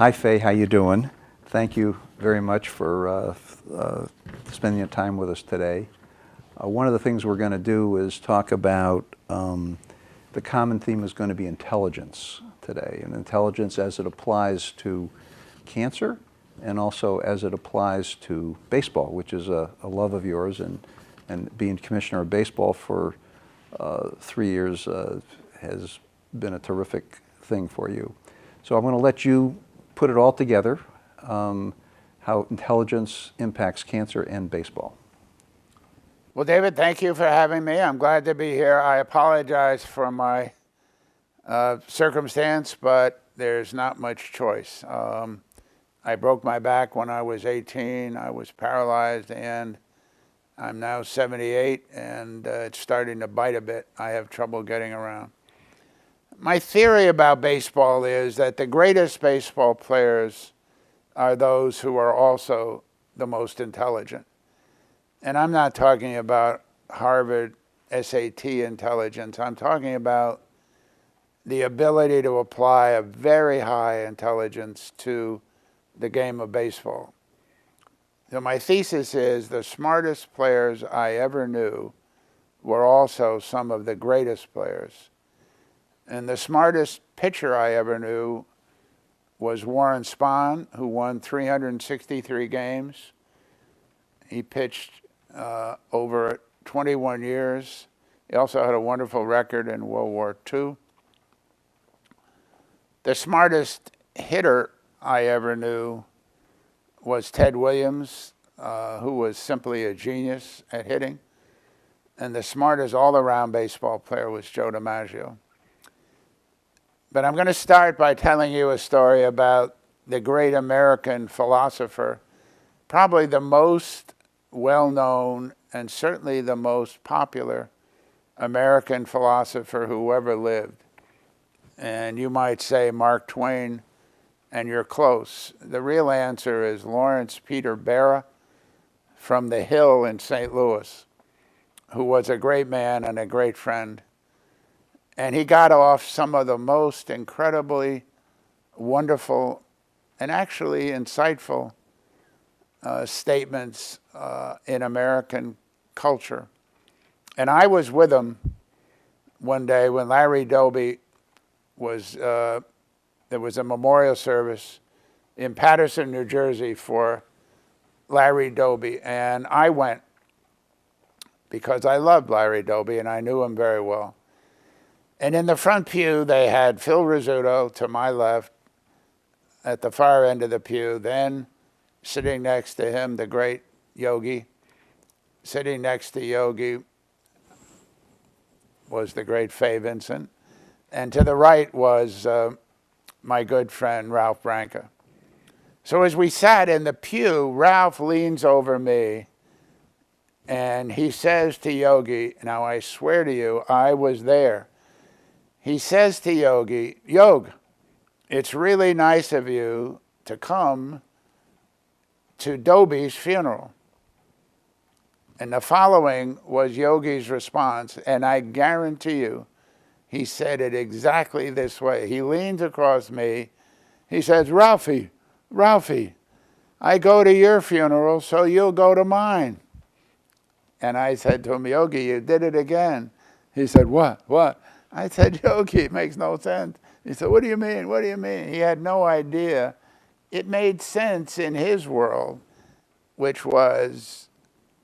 Hi, Faye. How you doing? Thank you very much for spending your time with us today. One of the things we're going to do is talk about the common theme is going to be intelligence today, and intelligence as it applies to cancer and also as it applies to baseball, which is a love of yours, and being commissioner of baseball for 3 years has been a terrific thing for you. So I'm going to let you put it all together, how intelligence impacts cancer and baseball. Well, David, thank you for having me. I'm glad to be here. I apologize for my circumstance, but there's not much choice. I broke my back when I was 18. I was paralyzed, and I'm now 78, and it's starting to bite a bit. I have trouble getting around. My theory about baseball is that the greatest baseball players are those who are also the most intelligent. And I'm not talking about Harvard SAT intelligence. I'm talking about the ability to apply a very high intelligence to the game of baseball. So my thesis is the smartest players I ever knew were also some of the greatest players. And the smartest pitcher I ever knew was Warren Spahn, who won 363 games. He pitched over 21 years. He also had a wonderful record in World War II. The smartest hitter I ever knew was Ted Williams, who was simply a genius at hitting. And the smartest all-around baseball player was Joe DiMaggio. But I'm going to start by telling you a story about the great American philosopher, probably the most well-known and certainly the most popular American philosopher who ever lived. And you might say Mark Twain, and you're close. The real answer is Lawrence Peter Barra from the Hill in St. Louis, who was a great man and a great friend. And he got off some of the most incredibly wonderful and actually insightful statements in American culture. And I was with him one day when Larry Doby was, there was a memorial service in Paterson, New Jersey for Larry Doby. And I went because I loved Larry Doby and I knew him very well. And in the front pew, they had Phil Rizzuto to my left at the far end of the pew. Then sitting next to him, the great Yogi. Sitting next to Yogi was the great Fay Vincent. And to the right was my good friend, Ralph Branca. So as we sat in the pew, Ralph leans over me and he says to Yogi, now I swear to you, I was there. He says to Yogi, Yog, it's really nice of you to come to Doby's funeral. And the following was Yogi's response, and I guarantee you, he said it exactly this way. He leans across me, he says, Ralphie, I go to your funeral, so you'll go to mine. And I said to him, Yogi, you did it again. He said, what? I said, Yogi, it makes no sense. He said, what do you mean? What do you mean? He had no idea. It made sense in his world, which was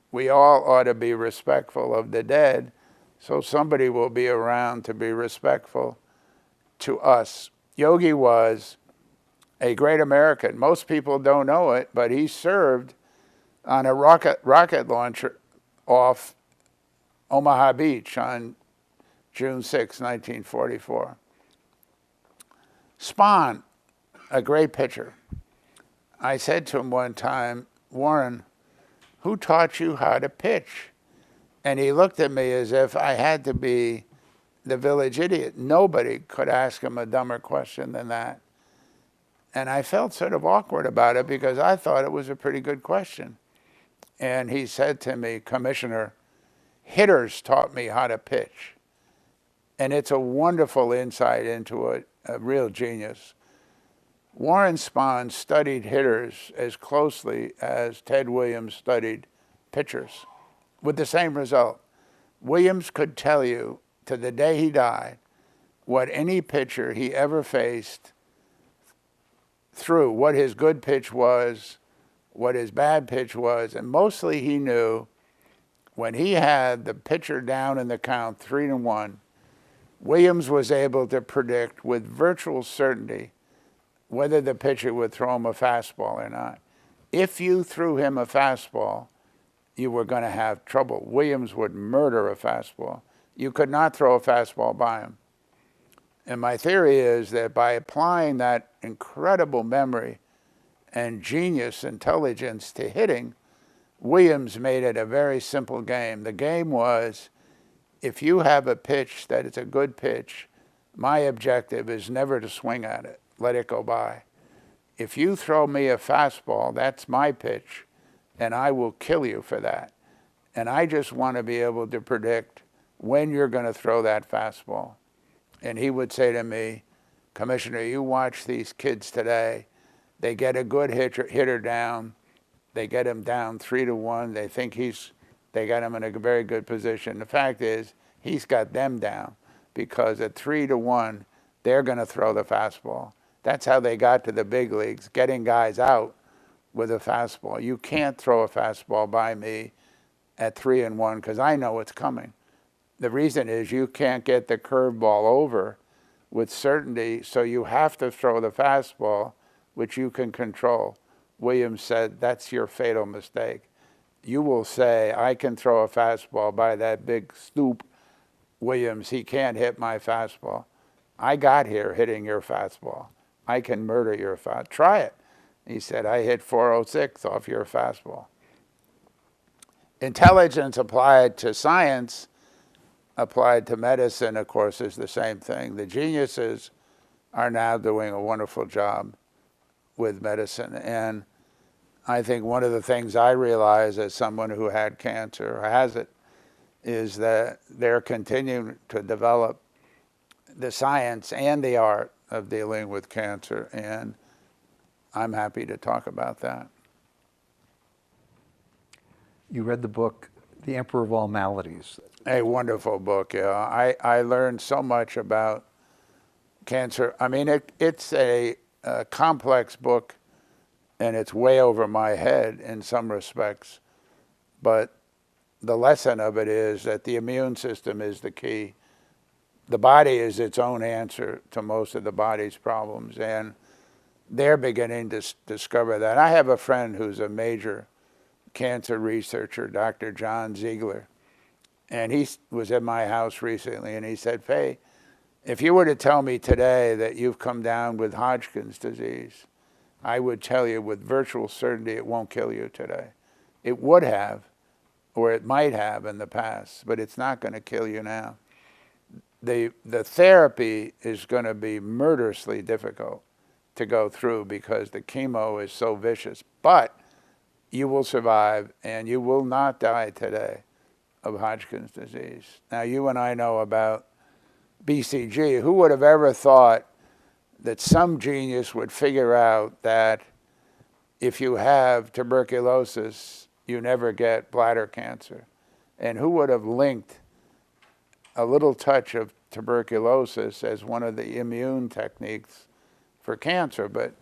we all ought to be respectful of the dead, so somebody will be around to be respectful to us. Yogi was a great American. Most people don't know it, but he served on a rocket launcher off Omaha Beach on June 6, 1944. Spahn, a great pitcher. I said to him one time, Warren, who taught you how to pitch? And he looked at me as if I had to be the village idiot. Nobody could ask him a dumber question than that. And I felt sort of awkward about it because I thought it was a pretty good question. And he said to me, Commissioner, hitters taught me how to pitch. And it's a wonderful insight into a real genius. Warren Spahn studied hitters as closely as Ted Williams studied pitchers, with the same result. Williams could tell you to the day he died what any pitcher he ever faced threw, what his good pitch was, what his bad pitch was, and mostly he knew when he had the pitcher down in the count 3-1, Williams was able to predict with virtual certainty whether the pitcher would throw him a fastball or not. If you threw him a fastball, you were going to have trouble. Williams would murder a fastball. You could not throw a fastball by him. And my theory is that by applying that incredible memory and genius intelligence to hitting, Williams made it a very simple game. The game was, if you have a pitch that is a good pitch, my objective is never to swing at it, let it go by. If you throw me a fastball, that's my pitch, and I will kill you for that. And I just want to be able to predict when you're going to throw that fastball. And he would say to me, Commissioner, you watch these kids today. They get a good hitter down. They get him down 3-1. They think they got him in a very good position. The fact is, he's got them down because at 3-1, they're going to throw the fastball. That's how they got to the big leagues, getting guys out with a fastball. You can't throw a fastball by me at 3-1 because I know it's coming. The reason is you can't get the curveball over with certainty, so you have to throw the fastball, which you can control. Williams said, that's your fatal mistake. You will say, I can throw a fastball by that big stoop. Williams, he can't hit my fastball. I got here hitting your fastball. I can murder your fastball. Try it. He said, I hit 406 off your fastball. Intelligence applied to science, applied to medicine, of course, is the same thing. The geniuses are now doing a wonderful job with medicine. And I think one of the things I realize as someone who had cancer, or has it, is that they're continuing to develop the science and the art of dealing with cancer. And I'm happy to talk about that. You read the book, The Emperor of All Maladies. A wonderful book, yeah. I learned so much about cancer. I mean, it's a complex book, and it's way over my head in some respects. But the lesson of it is that the immune system is the key. The body is its own answer to most of the body's problems, and they're beginning to discover that. I have a friend who's a major cancer researcher, Dr. John Ziegler, and he was at my house recently, and he said, Faye, if you were to tell me today that you've come down with Hodgkin's disease, I would tell you with virtual certainty it won't kill you today. It would have, or it might have in the past, but it's not going to kill you now. The therapy is going to be murderously difficult to go through because the chemo is so vicious, but you will survive and you will not die today of Hodgkin's disease. Now, you and I know about BCG. Who would have ever thought that some genius would figure out that if you have tuberculosis, you never get bladder cancer? And who would have linked a little touch of tuberculosis as one of the immune techniques for cancer? But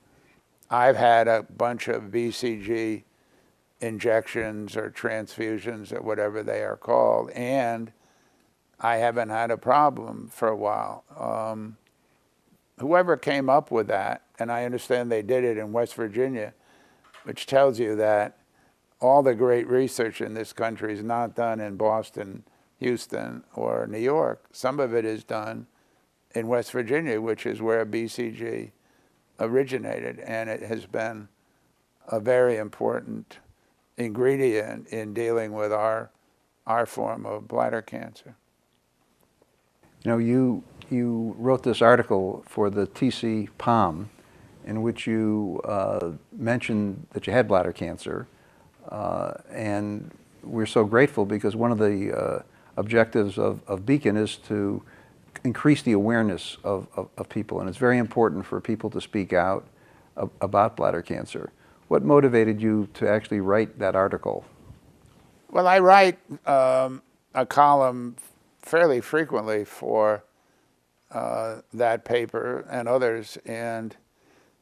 I've had a bunch of BCG injections or transfusions or whatever they are called, and I haven't had a problem for a while. Whoever came up with that, and I understand they did it in West Virginia, which tells you that all the great research in this country is not done in Boston, Houston, or New York. Some of it is done in West Virginia, which is where BCG originated, and it has been a very important ingredient in dealing with our form of bladder cancer. You know, you wrote this article for the TC Palm in which you mentioned that you had bladder cancer, and we're so grateful because one of the objectives of Bcan is to increase the awareness of people, and it's very important for people to speak out about bladder cancer. What motivated you to actually write that article? Well, I write a column fairly frequently for that paper and others, and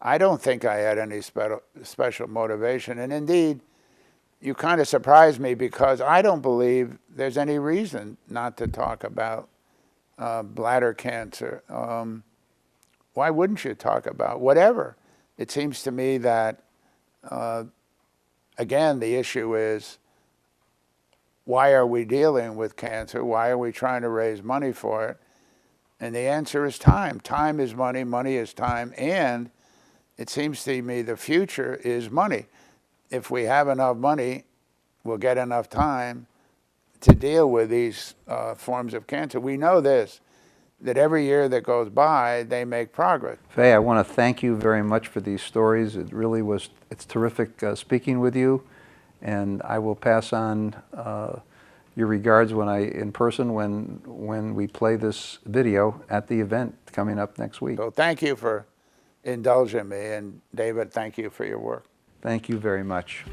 I don't think I had any special motivation. And indeed, you kind of surprised me, because I don't believe there's any reason not to talk about bladder cancer. Why wouldn't you talk about whatever? It seems to me that, again, the issue is, why are we dealing with cancer? Why are we trying to raise money for it? And the answer is time. Time is money, money is time, and it seems to me the future is money. If we have enough money, we'll get enough time to deal with these forms of cancer. We know this, that every year that goes by, they make progress. Faye, I want to thank you very much for these stories. It really was, it's terrific speaking with you, and I will pass on your regards in person when we play this video at the event coming up next week. So thank you for indulging me, and David, thank you for your work. Thank you very much.